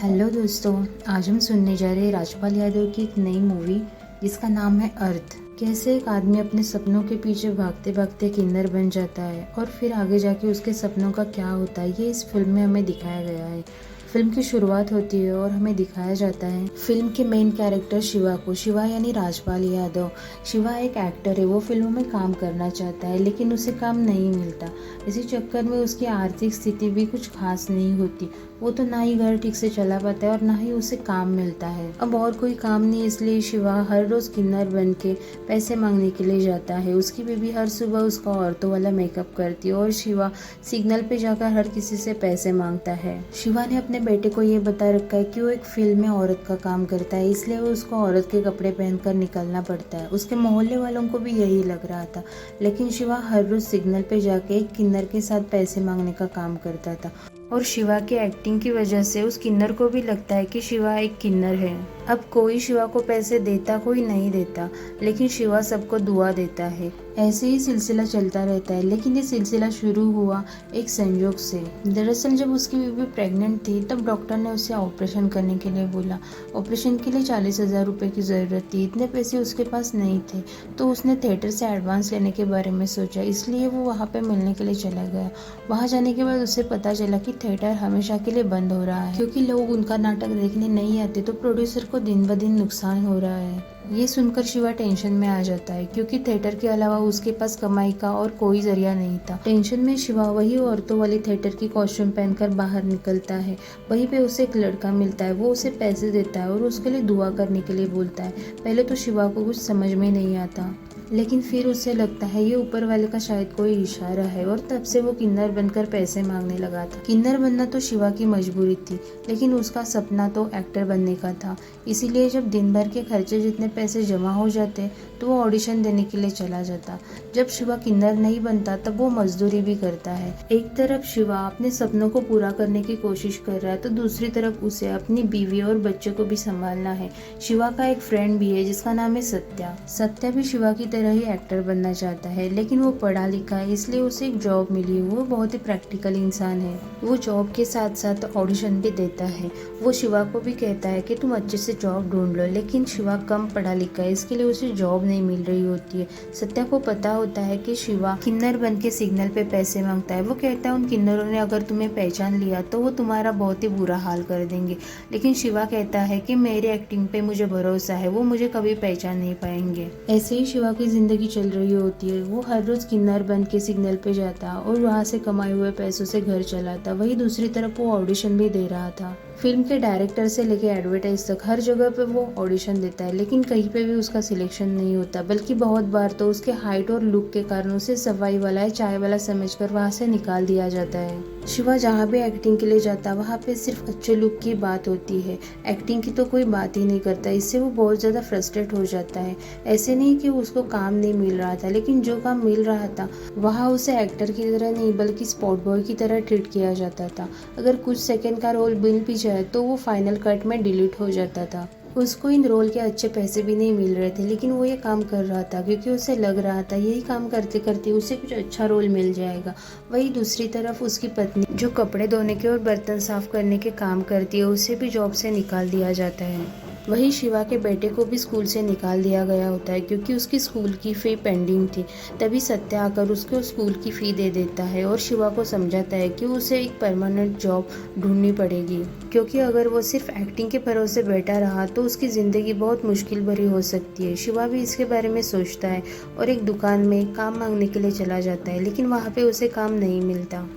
Hello दोस्तों, आज हम सुनने जा रहे हैं राजपाल यादव की एक नई मूवी जिसका नाम है अर्थ। कैसे एक आदमी अपने सपनों के पीछे भागते भागते किन्नर बन जाता है और फिर आगे जाके उसके सपनों का क्या होता है, ये इस फिल्म में हमें दिखाया गया है। फिल्म की शुरुआत होती है और हमें दिखाया जाता है फिल्म के मेन कैरेक्टर शिवा को। शिवा यानी राजपाल यादव। शिवा एक एक्टर है, वो फिल्मों में काम करना चाहता है लेकिन उसे काम नहीं मिलता। इसी चक्कर में उसकी आर्थिक स्थिति भी कुछ खास नहीं होती। वो तो ना ही घर ठीक से चला पाता है और ना ही उसे काम मिलता है। अब और कोई काम नहीं, इसलिए शिवा हर रोज किन्नर बन के पैसे मांगने के लिए जाता है। उसकी बीवी हर सुबह उसका औरतों वाला मेकअप करती है और शिवा सिग्नल पे जाकर हर किसी से पैसे मांगता है। शिवा ने अपने बेटे को ये बता रखा है कि वो एक फिल्म में औरत का काम करता है, इसलिए वो उसको औरत के कपड़े पहनकर निकलना पड़ता है। उसके मोहल्ले वालों को भी यही लग रहा था, लेकिन शिवा हर रोज सिग्नल पे जाके एक किन्नर के साथ पैसे मांगने का काम करता था और शिवा की एक्टिंग की वजह से उस किन्नर को भी लगता है कि शिवा एक किन्नर है। अब कोई शिवा को पैसे देता, कोई नहीं देता, लेकिन शिवा सबको दुआ देता है। ऐसे ही सिलसिला चलता रहता है, लेकिन ये सिलसिला शुरू हुआ एक संयोग से। दरअसल जब उसकी बीवी प्रेग्नेंट थी तब डॉक्टर ने उसे ऑपरेशन करने के लिए बोला। ऑपरेशन के लिए 40,000 रुपये की ज़रूरत थी। इतने पैसे उसके पास नहीं थे, तो उसने थिएटर से एडवांस लेने के बारे में सोचा, इसलिए वो वहाँ पे मिलने के लिए चला गया। वहाँ जाने के बाद उसे पता चला कि थिएटर हमेशा के लिए बंद हो रहा है, क्योंकि लोग उनका नाटक देखने नहीं आते, तो प्रोड्यूसर को दिन ब दिन नुकसान हो रहा है। ये सुनकर शिवा टेंशन में आ जाता है, क्योंकि थिएटर के अलावा उसके पास कमाई का और कोई जरिया नहीं था। टेंशन में शिवा वही औरतों वाली थिएटर की कॉस्ट्यूम पहनकर बाहर निकलता है। वहीं पे उसे एक लड़का मिलता है, वो उसे पैसे देता है और उसके लिए दुआ करने के लिए बोलता है। पहले तो शिवा को कुछ समझ में नहीं आता, लेकिन फिर उसे लगता है ये ऊपर वाले का शायद कोई इशारा है, और तब से वो किन्नर बनकर पैसे मांगने लगा था। किन्नर बनना तो शिवा की मजबूरी थी, लेकिन उसका सपना तो एक्टर बनने का था। इसीलिए जब दिन भर के खर्चे जितने पैसे जमा हो जाते तो वो ऑडिशन देने के लिए चला जाता। जब शिवा किन्नर नहीं बनता तब वो मजदूरी भी करता है। एक तरफ शिवा अपने सपनों को पूरा करने की कोशिश कर रहा है, तो दूसरी तरफ उसे अपनी बीवी और बच्चे को भी संभालना है। शिवा का एक फ्रेंड भी है जिसका नाम है सत्या। सत्या भी शिवा की तरह ही एक्टर बनना चाहता है, लेकिन वो पढ़ा लिखा है, इसलिए उसे एक जॉब मिली। वो बहुत ही प्रैक्टिकल इंसान है। वो जॉब के साथ साथ ऑडिशन भी देता है। वो शिवा को भी कहता है कि तुम अच्छे से जॉब ढूंढ लो, लेकिन शिवा कम पढ़ा लिखा है, इसके लिए उसे जॉब नहीं मिल रही होती है। सत्या को पता होता है कि शिवा किन्नर बन के सिग्नल पे पैसे मांगता है। वो कहता है उन किन्नरों ने अगर तुम्हें पहचान लिया तो वो तुम्हारा बहुत ही बुरा हाल कर देंगे, लेकिन शिवा कहता है कि मेरी एक्टिंग पे मुझे भरोसा है, वो मुझे कभी पहचान नहीं पाएंगे। ऐसे ही शिवा की जिंदगी चल रही होती है। वो हर रोज किन्नर बन के सिग्नल पे जाता और वहाँ से कमाए हुए पैसों से घर चलाता। वही दूसरी तरफ वो ऑडिशन भी दे रहा था। फिल्म के डायरेक्टर से लेके एडवर्टाइज तक हर जगह पे वो ऑडिशन देता है, लेकिन कहीं पे भी उसका सिलेक्शन नहीं होता, बल्कि बहुत बार तो उसके हाइट और लुक के कारण उसे सफाई वाला या चाय वाला समझकर वहाँ से निकाल दिया जाता है। शिवा जहाँ भी एक्टिंग के लिए जाता वहाँ पे सिर्फ अच्छे लुक की बात होती है, एक्टिंग की तो कोई बात ही नहीं करता। इससे वो बहुत ज़्यादा फ्रस्ट्रेट हो जाता है। ऐसे नहीं कि उसको काम नहीं मिल रहा था, लेकिन जो काम मिल रहा था वहाँ उसे एक्टर की तरह नहीं बल्कि स्पॉट बॉय की तरह ट्रीट किया जाता था। अगर कुछ सेकंड का रोल मिल भी जाए तो वो फाइनल कट में डिलीट हो जाता था। उसको इन रोल के अच्छे पैसे भी नहीं मिल रहे थे, लेकिन वो ये काम कर रहा था क्योंकि उसे लग रहा था यही काम करते करते उसे कुछ अच्छा रोल मिल जाएगा। वही दूसरी तरफ उसकी पत्नी जो कपड़े धोने के और बर्तन साफ करने के काम करती है, उसे भी जॉब से निकाल दिया जाता है। वही शिवा के बेटे को भी स्कूल से निकाल दिया गया होता है, क्योंकि उसकी स्कूल की फी पेंडिंग थी। तभी सत्या आकर उसको स्कूल की फी दे देता है और शिवा को समझाता है कि उसे एक परमानेंट जॉब ढूंढनी पड़ेगी, क्योंकि अगर वो सिर्फ एक्टिंग के भरोसे बैठा रहा तो उसकी ज़िंदगी बहुत मुश्किल भरी हो सकती है। शिवा भी इसके बारे में सोचता है और एक दुकान में काम मांगने के लिए चला जाता है, लेकिन वहाँ पे उसे काम नहीं मिलता।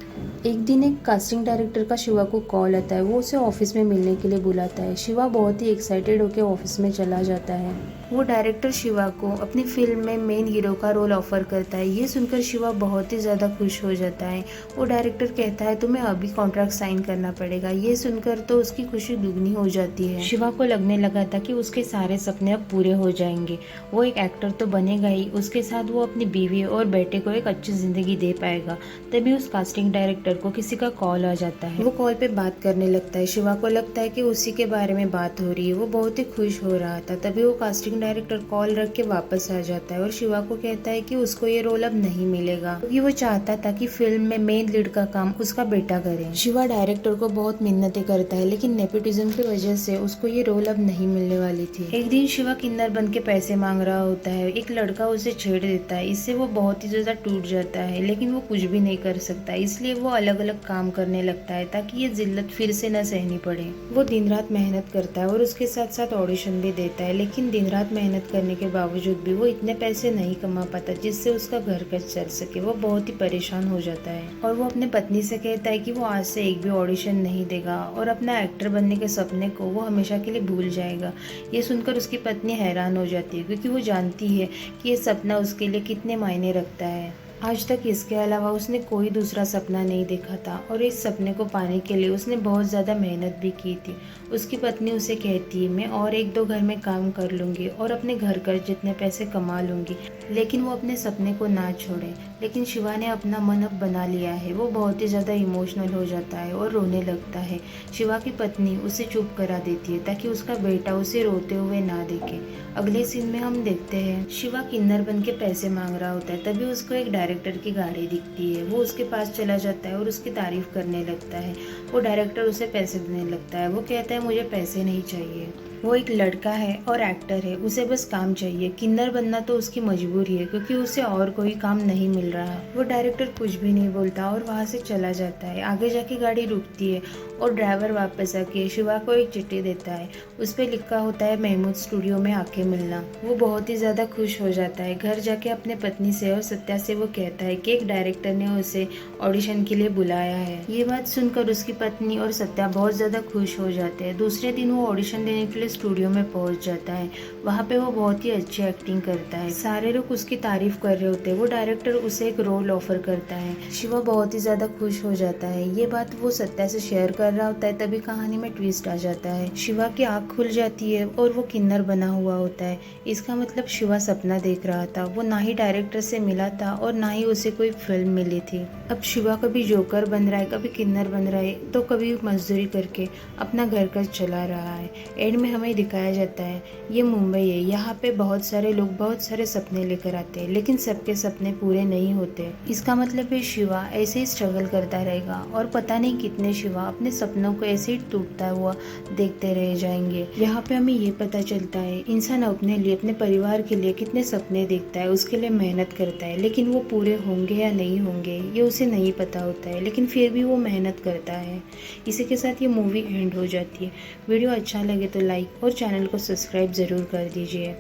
एक दिन एक कास्टिंग डायरेक्टर का शिवा को कॉल आता है। वो उसे ऑफिस में मिलने के लिए बुलाता है। शिवा बहुत ही एक्साइटेड होकर ऑफिस में चला जाता है। वो डायरेक्टर शिवा को अपनी फिल्म में मेन हीरो का रोल ऑफर करता है। ये सुनकर शिवा बहुत ही ज़्यादा खुश हो जाता है। वो डायरेक्टर कहता है तुम्हें अभी कॉन्ट्रैक्ट साइन करना पड़ेगा। ये सुनकर तो उसकी खुशी दुगनी हो जाती है। शिवा को लगने लगा था कि उसके सारे सपने अब पूरे हो जाएंगे। वो एक एक्टर तो बनेगा ही, उसके साथ वो अपनी बीवी और बेटे को एक अच्छी जिंदगी दे पाएगा। तभी उस कास्टिंग डायरेक्टर को किसी का कॉल आ जाता है। वो कॉल पे बात करने लगता है। शिवा को लगता है कि उसी के बारे में बात हो रही है। वो बहुत ही खुश हो रहा था। तभी वो कास्टिंग कास्टिंग डायरेक्टर कॉल रख के वापस आ जाता है और शिवा को कहता है कि उसको ये रोल अब नहीं मिलेगा, क्योंकि वो चाहता था कि फिल्म में मेन लीड का काम उसका बेटा करे। शिवा डायरेक्टर को बहुत मिन्नतें करता है, लेकिन नेपोटिज्म की वजह से उसको ये रोल अब नहीं मिलने वाली थी। एक दिन शिवा किन्नर बन के पैसे मांग रहा होता है, एक लड़का उसे छेड़ देता है, इससे वो बहुत ही ज्यादा टूट जाता है, लेकिन वो कुछ भी नहीं कर सकता, इसलिए वो अलग अलग काम करने लगता है ताकि ये जिल्लत फिर से न सहनी पड़े। वो दिन रात मेहनत करता है और उसके साथ साथ ऑडिशन भी देता है, लेकिन दिन रात मेहनत करने के बावजूद भी वो इतने पैसे नहीं कमा पाता जिससे उसका घर खर्च चल सके। वो बहुत ही परेशान हो जाता है और वो अपने पत्नी से कहता है कि वो आज से एक भी ऑडिशन नहीं देगा और अपना एक्टर बनने के सपने को वो हमेशा के लिए भूल जाएगा। ये सुनकर उसकी पत्नी हैरान हो जाती है, क्योंकि वो जानती है कि ये सपना उसके लिए कितने मायने रखता है। आज तक इसके अलावा उसने कोई दूसरा सपना नहीं देखा था और इस सपने को पाने के लिए उसने बहुत ज़्यादा मेहनत भी की थी। उसकी पत्नी उसे कहती है, मैं और एक दो घर में काम कर लूँगी और अपने घर कर जितने पैसे कमा लूँगी, लेकिन वो अपने सपने को ना छोड़े। लेकिन शिवा ने अपना मन अब बना लिया है। वो बहुत ही ज़्यादा इमोशनल हो जाता है और रोने लगता है। शिवा की पत्नी उसे चुप करा देती है ताकि उसका बेटा उसे रोते हुए ना देखे। अगले सीन में हम देखते हैं शिवा किन्नर बन के पैसे मांग रहा होता है, तभी उसको एक डायरेक्टर की गाड़ी दिखती है। वो उसके पास चला जाता है और उसकी तारीफ करने लगता है। वो डायरेक्टर उसे पैसे देने लगता है। वो कहता है, मुझे पैसे नहीं चाहिए। वो एक लड़का है और एक्टर है, उसे बस काम चाहिए। किन्नर बनना तो उसकी मजबूरी है, क्योंकि उसे और कोई काम नहीं मिल रहा। वो डायरेक्टर कुछ भी नहीं बोलता और वहाँ से चला जाता है। आगे जाके गाड़ी रुकती है और ड्राइवर वापस आके शिवा को एक चिट्ठी देता है। उस पर लिखा होता है, महमूद स्टूडियो में आके मिलना। वो बहुत ही ज्यादा खुश हो जाता है। घर जाके अपने पत्नी से और सत्या से वो कहता है कि एक डायरेक्टर ने उसे ऑडिशन के लिए बुलाया है। ये बात सुनकर उसकी पत्नी और सत्या बहुत ज्यादा खुश हो जाते हैं। दूसरे दिन वो ऑडिशन देने के लिए स्टूडियो में पहुंच जाता है। वहाँ पे वो बहुत ही अच्छी एक्टिंग करता है। सारे लोग उसकी तारीफ कर रहे होते हैं। वो डायरेक्टर उसे एक रोल ऑफर करता है। शिवा बहुत ही ज्यादा खुश हो जाता है। ये बात वो सत्या से शेयर कर रहा होता है, तभी कहानी में ट्विस्ट आ जाता है। शिवा की आँख खुल जाती है और वो किन्नर बना हुआ होता है। इसका मतलब शिवा सपना देख रहा था। वो ना ही डायरेक्टर से मिला था और ना ही उसे कोई फिल्म मिली थी। अब शिवा कभी जोकर बन रहा है, कभी किन्नर बन रहा है, तो कभी मजदूरी करके अपना घर का चला रहा है। एंड में हमें दिखाया जाता है ये मुंबई है। यहाँ पे बहुत सारे लोग बहुत सारे सपने लेकर आते हैं, लेकिन सबके सपने पूरे नहीं होते। इसका मतलब है शिवा ऐसे ही स्ट्रगल करता रहेगा और पता नहीं कितने शिवा अपने सपनों को ऐसे ही टूटता हुआ देखते रह जाएंगे। यहाँ पे हमें ये पता चलता है इंसान अपने लिए, अपने परिवार के लिए कितने सपने देखता है, उसके लिए मेहनत करता है, लेकिन वो पूरे होंगे या नहीं होंगे ये उसे नहीं पता होता है, लेकिन फिर भी वो मेहनत करता है। इसी के साथ ये मूवी एंड हो जाती है। वीडियो अच्छा लगे तो लाइक और चैनल को सब्सक्राइब ज़रूर कर दीजिए।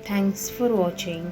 Thanks for watching.